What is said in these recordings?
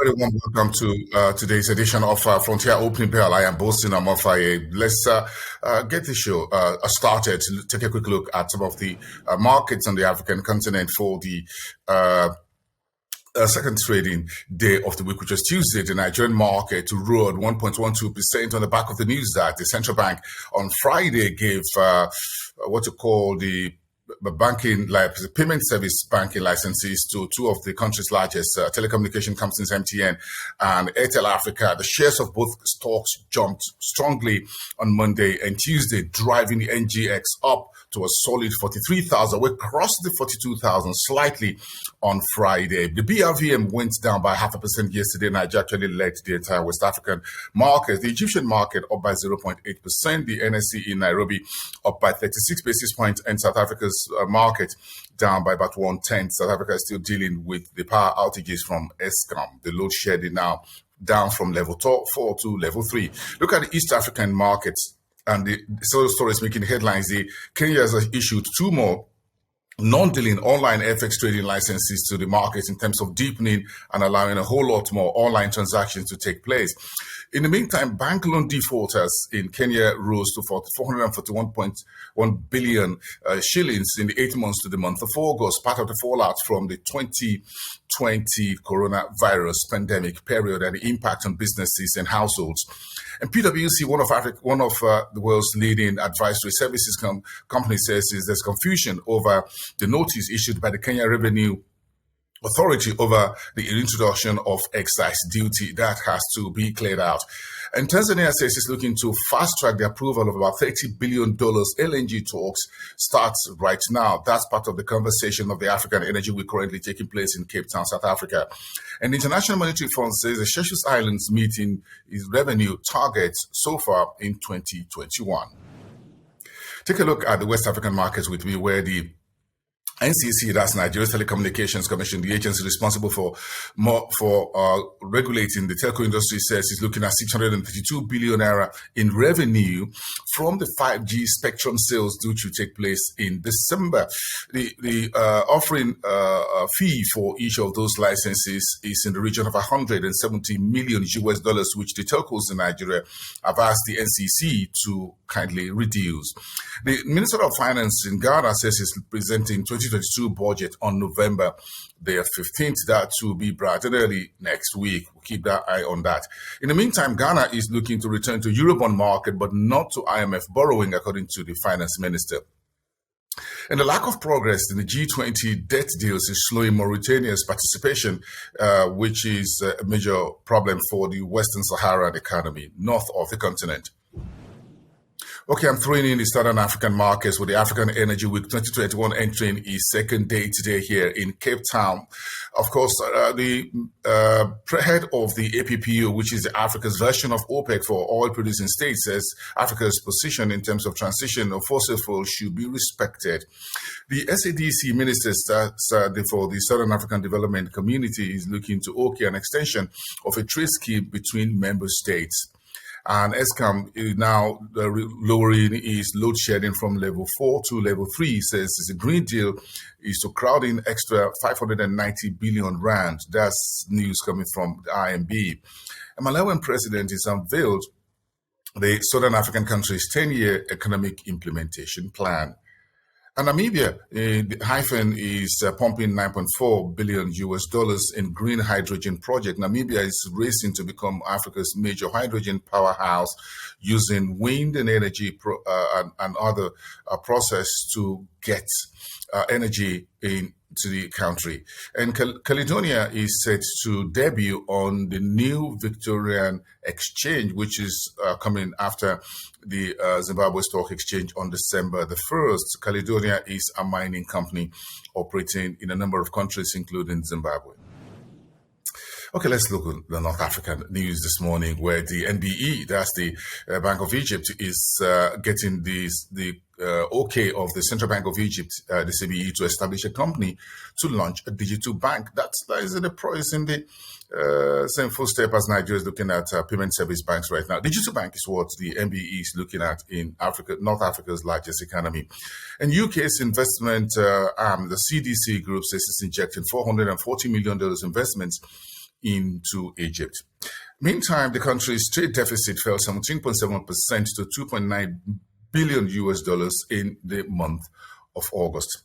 Very warm welcome to today's edition of Frontier Opening Bell. I am Bosin Amofaye. Let's get the show started. Take a quick look at some of the markets on the African continent for the second trading day of the week, which was Tuesday. The Nigerian market roared 1.12% on the back of the news that the central bank on Friday gave what you call the payment service banking licenses to two of the country's largest telecommunication companies, MTN and Airtel Africa. The shares of both stocks jumped strongly on Monday and Tuesday, driving the NGX up to a solid 43,000. We crossed the 42,000 slightly on Friday. The BRVM went down by 0.5% yesterday. Nigeria actually led the entire West African market. The Egyptian market up by 0.8%. The NSE in Nairobi up by 36 basis points, and South Africa's market down by about 1/10. South Africa is still dealing with the power outages from Eskom. The load shedding now down from level 4 to level 3. Look at the East African markets, and the story is making headlines. Kenya has issued 2 more non-dealing online FX trading licenses to the market in terms of deepening and allowing a whole lot more online transactions to take place. In the meantime, bank loan defaulters in Kenya rose to 441.1 billion shillings in the 8 months to the month of August, part of the fallout from the 2020 coronavirus pandemic period and the impact on businesses and households. And PwC, one of the world's leading advisory services company, says there's confusion over the notice issued by the Kenya Revenue Authority over the introduction of excise duty. That has to be cleared out. And Tanzania says it's looking to fast-track the approval of about $30 billion LNG talks starts right now. That's part of the conversation of the African Energy Week currently taking place in Cape Town, South Africa. And the International Monetary Fund says the Seychelles Islands meeting its revenue targets so far in 2021. Take a look at the West African markets with me, where the NCC, that's Nigeria's Telecommunications Commission, the agency responsible for regulating the telco industry, says is looking at 632 billion naira in revenue from the 5G spectrum sales due to take place in December. The offering fee for each of those licenses is in the region of $170 million, which the telcos in Nigeria have asked the NCC to kindly reduce. The Minister of Finance in Ghana says is presenting 2022 budget on November the 15th. That to be brought in early next week. We'll keep that eye on that. In the meantime, Ghana is looking to return to Eurobond market, but not to IMF borrowing, according to the finance minister. And the lack of progress in the G20 debt deals is slowing Mauritania's participation, which is a major problem for the Western Saharan economy, north of the continent. Okay, I'm throwing in the Southern African markets with the African Energy Week 2021 entering its second day today here in Cape Town. Of course, the head of the APPU, which is Africa's version of OPEC for oil-producing states, says Africa's position in terms of transition of fossil fuels should be respected. The SADC minister for the Southern African Development Community is looking to okay an extension of a trade scheme between member states. And Eskom is now lowering its load shedding from level 4 to level 3. Says the Green Deal is to crowd in extra 590 billion rand. That's news coming from the IMB. A Malawian president has unveiled the Southern African country's 10-year economic implementation plan. And Namibia, the hyphen is pumping $9.4 billion in green hydrogen project. Namibia is racing to become Africa's major hydrogen powerhouse using wind and energy and other process to get energy into the country. And Caledonia is set to debut on the new Victorian Exchange, which is coming after the Zimbabwe Stock Exchange on December the 1st. Caledonia is a mining company operating in a number of countries, including Zimbabwe. Okay, let's look at the North African news this morning, where the NBE, that's the Bank of Egypt, is getting the okay of the Central Bank of Egypt, the CBE, to establish a company to launch a digital bank. That is in the same footstep as Nigeria is looking at payment service banks right now. Digital bank is what the NBE is looking at in Africa, North Africa's largest economy. And UK's investment arm, the CDC Group, says it's injecting $440 million investments into Egypt. Meantime, the country's trade deficit fell 17.7% to 2.9 billion US dollars in the month of August.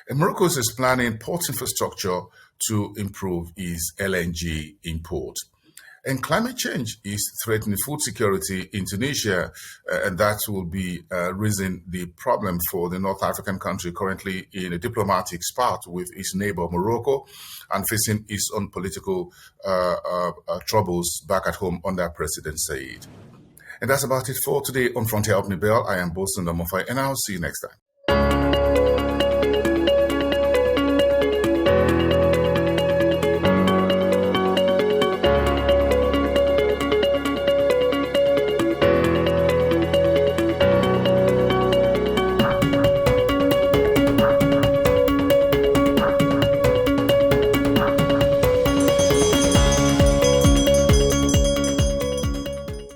And Morocco is planning port infrastructure to improve its LNG import. And climate change is threatening food security in Tunisia, and that will be raising the problem for the North African country currently in a diplomatic spat with its neighbor Morocco and facing its own political troubles back at home under President Said. And that's about it for today on Frontier Opening Bell. I am Bosun Domofai, and I'll see you next time.